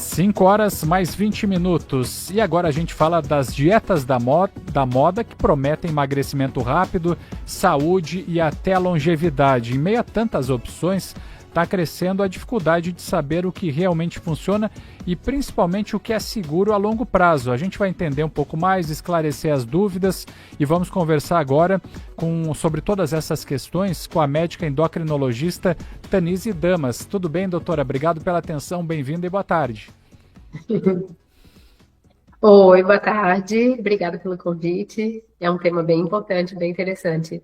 5 horas mais 20 minutos. E agora a gente fala das dietas da moda que prometem emagrecimento rápido, saúde e até longevidade. Em meio a tantas opções, está crescendo a dificuldade de saber o que realmente funciona e principalmente o que é seguro a longo prazo. A gente vai entender um pouco mais, esclarecer as dúvidas e vamos conversar agora sobre todas essas questões com a médica endocrinologista Tanise Damas. Tudo bem, doutora? Obrigado pela atenção, bem-vinda e boa tarde. Oi, boa tarde. Obrigada pelo convite. É um tema bem importante, bem interessante.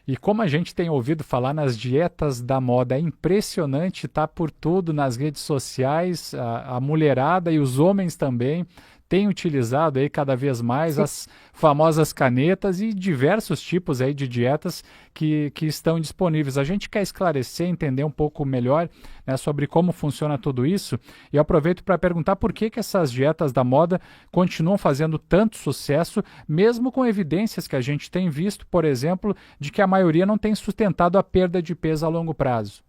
E como a gente tem ouvido falar nas dietas da moda, é impressionante, tá por tudo nas redes sociais, a mulherada e os homens também têm utilizado aí cada vez mais as famosas canetas e diversos tipos aí de dietas que estão disponíveis. A gente quer esclarecer, entender um pouco melhor, né, sobre como funciona tudo isso e eu aproveito para perguntar por que essas dietas da moda continuam fazendo tanto sucesso, mesmo com evidências que a gente tem visto, por exemplo, de que a maioria não tem sustentado a perda de peso a longo prazo.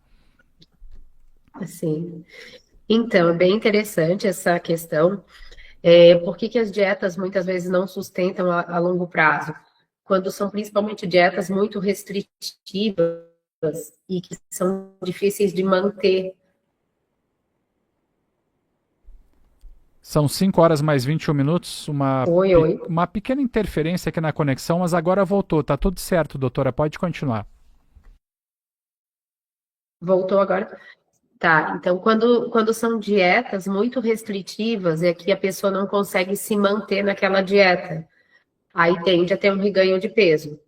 Assim, então, é bem interessante essa questão. Por que as dietas muitas vezes não sustentam a longo prazo? Quando são principalmente dietas muito restritivas e que são difíceis de manter. São 5 horas mais 21 minutos, Oi, oi. uma pequena interferência aqui na conexão, mas agora voltou. Tá tudo certo, doutora, pode continuar. Voltou agora? Tá, então quando são dietas muito restritivas, é que a pessoa não consegue se manter naquela dieta. Aí tende a ter um reganho de peso.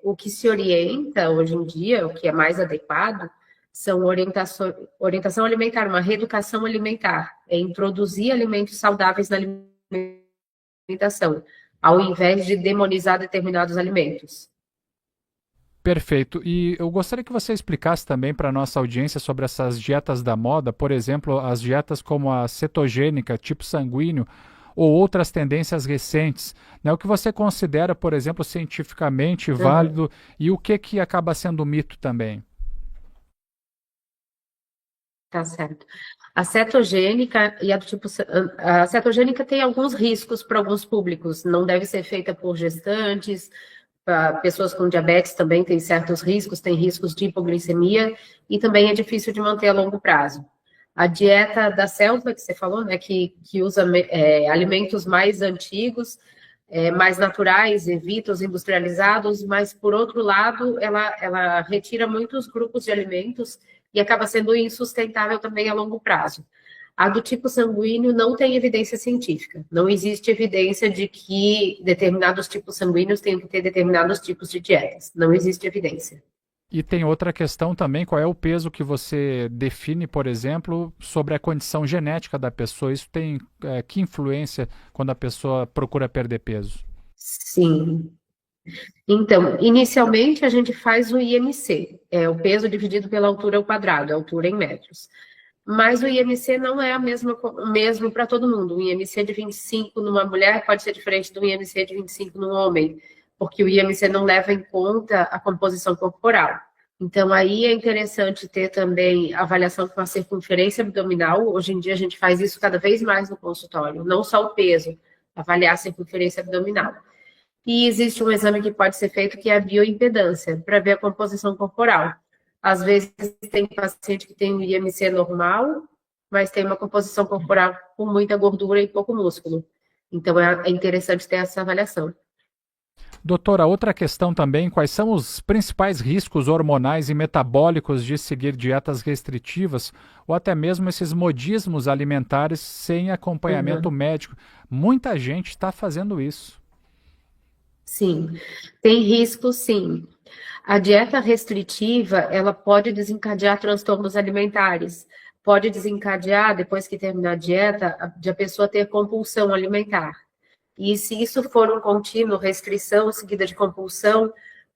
O que se orienta hoje em dia, o que é mais adequado, são orientação alimentar, uma reeducação alimentar, é introduzir alimentos saudáveis na alimentação, ao invés de demonizar determinados alimentos. Perfeito. E eu gostaria que você explicasse também para a nossa audiência sobre essas dietas da moda, por exemplo, as dietas como a cetogênica, tipo sanguíneo, ou outras tendências recentes, né? O que você considera, por exemplo, cientificamente Uhum. válido e o que acaba sendo mito também? Tá certo. A cetogênica e a do tipo. A cetogênica tem alguns riscos para alguns públicos. Não deve ser feita por gestantes, pessoas com diabetes também têm certos riscos, tem riscos de hipoglicemia e também é difícil de manter a longo prazo. A dieta da selva, que você falou, né, que usa alimentos mais antigos, mais naturais, evita os industrializados, mas, por outro lado, ela retira muitos grupos de alimentos e acaba sendo insustentável também a longo prazo. A do tipo sanguíneo não tem evidência científica. Não existe evidência de que determinados tipos sanguíneos têm que ter determinados tipos de dietas. Não existe evidência. E tem outra questão também, qual é o peso que você define, por exemplo, sobre a condição genética da pessoa? Isso tem que influência quando a pessoa procura perder peso? Sim. Então, inicialmente a gente faz o IMC, é o peso dividido pela altura ao quadrado, a altura em metros. Mas o IMC não é o mesmo para todo mundo. O IMC de 25 numa mulher pode ser diferente do IMC de 25 num homem, porque o IMC não leva em conta a composição corporal. Então, aí é interessante ter também avaliação com a circunferência abdominal. Hoje em dia, a gente faz isso cada vez mais no consultório, não só o peso, avaliar a circunferência abdominal. E existe um exame que pode ser feito que é a bioimpedância, para ver a composição corporal. Às vezes tem paciente que tem um IMC normal, mas tem uma composição corporal com muita gordura e pouco músculo. Então é interessante ter essa avaliação. Doutora, outra questão também, quais são os principais riscos hormonais e metabólicos de seguir dietas restritivas ou até mesmo esses modismos alimentares sem acompanhamento Uhum. médico? Muita gente está fazendo isso. Sim, tem risco, sim. A dieta restritiva, ela pode desencadear transtornos alimentares, pode desencadear, depois que terminar a dieta, de a pessoa ter compulsão alimentar. E se isso for um contínuo, restrição seguida de compulsão,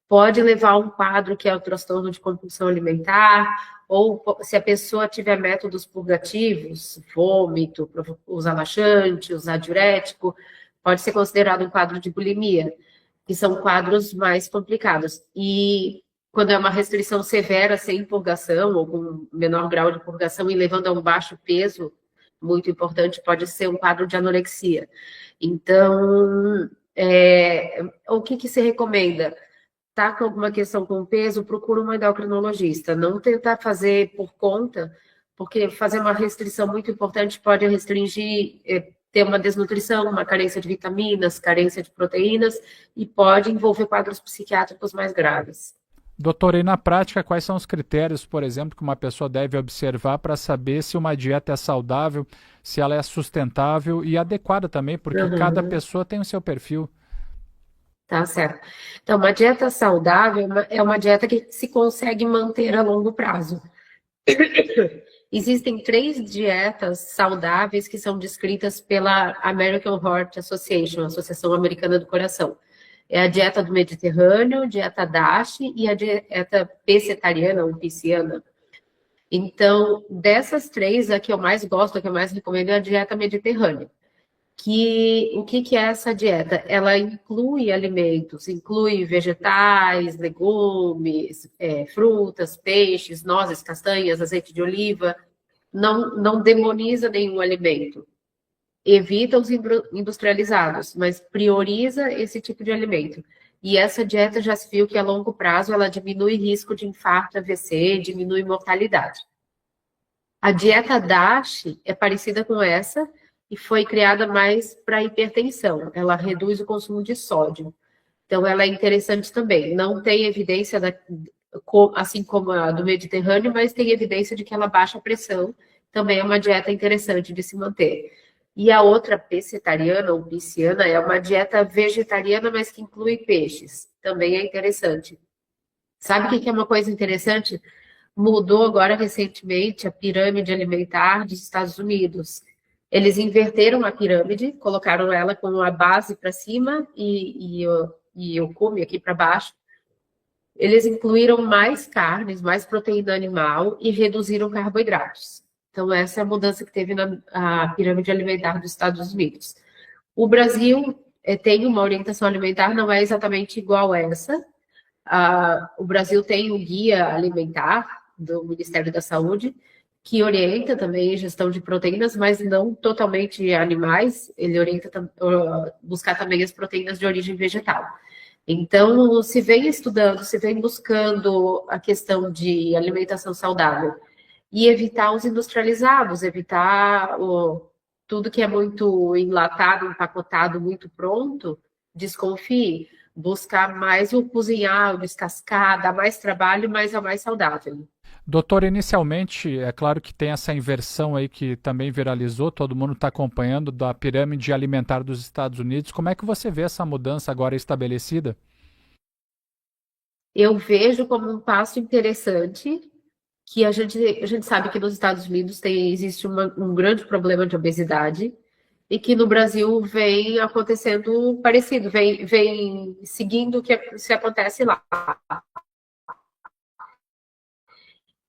pode levar a um quadro que é o transtorno de compulsão alimentar, ou se a pessoa tiver métodos purgativos, vômito, usar laxante, usar diurético, pode ser considerado um quadro de bulimia, que são quadros mais complicados. E quando é uma restrição severa, sem purgação, ou com menor grau de purgação e levando a um baixo peso, muito importante, pode ser um quadro de anorexia. Então, o que se recomenda? Tá com alguma questão com o peso, procura um endocrinologista. Não tentar fazer por conta, porque fazer uma restrição muito importante pode restringir, ter uma desnutrição, uma carência de vitaminas, carência de proteínas, e pode envolver quadros psiquiátricos mais graves. Doutora, e na prática, quais são os critérios, por exemplo, que uma pessoa deve observar para saber se uma dieta é saudável, se ela é sustentável e adequada também, porque cada Uhum. pessoa tem o seu perfil. Tá certo. Então, uma dieta saudável é uma dieta que se consegue manter a longo prazo. Existem 3 dietas saudáveis que são descritas pela American Heart Association, Associação Americana do Coração. É a dieta do Mediterrâneo, dieta DASH e a dieta pescetariana ou pisciana. Então, dessas 3, a que eu mais gosto, a que eu mais recomendo é a dieta mediterrânea. O que é essa dieta? Ela inclui alimentos, inclui vegetais, legumes, frutas, peixes, nozes, castanhas, azeite de oliva, não demoniza nenhum alimento. Evita os industrializados, mas prioriza esse tipo de alimento. E essa dieta já se viu que a longo prazo ela diminui risco de infarto, AVC, diminui mortalidade. A dieta DASH é parecida com essa e foi criada mais para hipertensão. Ela reduz o consumo de sódio. Então, ela é interessante também. Não tem evidência, assim como a do Mediterrâneo, mas tem evidência de que ela baixa a pressão. Também é uma dieta interessante de se manter. E a outra, pescetariana ou pisciana, é uma dieta vegetariana, mas que inclui peixes. Também é interessante. Sabe o que é uma coisa interessante? Mudou agora recentemente a pirâmide alimentar dos Estados Unidos. Eles inverteram a pirâmide, colocaram ela com a base para cima e o cume aqui para baixo. Eles incluíram mais carnes, mais proteína animal e reduziram carboidratos. Então, essa é a mudança que teve na pirâmide alimentar dos Estados Unidos. O Brasil tem uma orientação alimentar, não é exatamente igual a essa. O Brasil tem o Guia Alimentar do Ministério da Saúde, que orienta também a gestão de proteínas, mas não totalmente animais, ele orienta buscar também as proteínas de origem vegetal. Então, se vem estudando, se vem buscando a questão de alimentação saudável e evitar os industrializados, evitar tudo que é muito enlatado, empacotado, muito pronto, desconfie. Buscar mais o cozinhar, o descascar, dá mais trabalho, mas é mais saudável. Doutor, inicialmente, é claro que tem essa inversão aí que também viralizou, todo mundo está acompanhando, da pirâmide alimentar dos Estados Unidos. Como é que você vê essa mudança agora estabelecida? Eu vejo como um passo interessante, que a gente sabe que nos Estados Unidos existe um grande problema de obesidade, e que no Brasil vem acontecendo parecido, vem seguindo o que se acontece lá.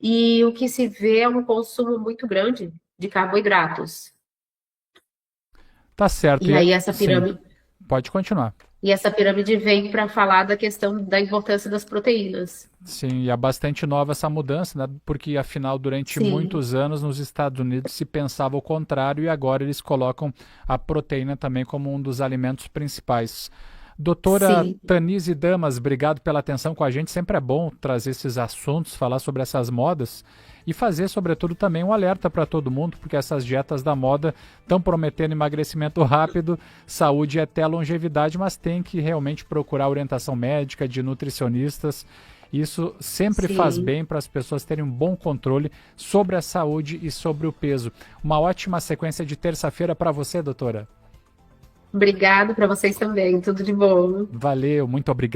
E o que se vê é um consumo muito grande de carboidratos. Tá certo. E aí Sim, pode continuar. essa pirâmide vem para falar da questão da importância das proteínas. Sim, e é bastante nova essa mudança, né? Porque afinal, durante Sim, muitos anos nos Estados Unidos se pensava o contrário e agora eles colocam a proteína também como um dos alimentos principais. Doutora sim. Tanise Damas, obrigado pela atenção com a gente. Sempre é bom trazer esses assuntos, falar sobre essas modas e fazer, sobretudo, também um alerta para todo mundo, porque essas dietas da moda estão prometendo emagrecimento rápido, saúde e até longevidade, mas tem que realmente procurar orientação médica, de nutricionistas. Isso sempre faz Sim. bem para as pessoas terem um bom controle sobre a saúde e sobre o peso. Uma ótima sequência de terça-feira para você, doutora. Obrigado para vocês também. Tudo de bom. Valeu, muito obrigado.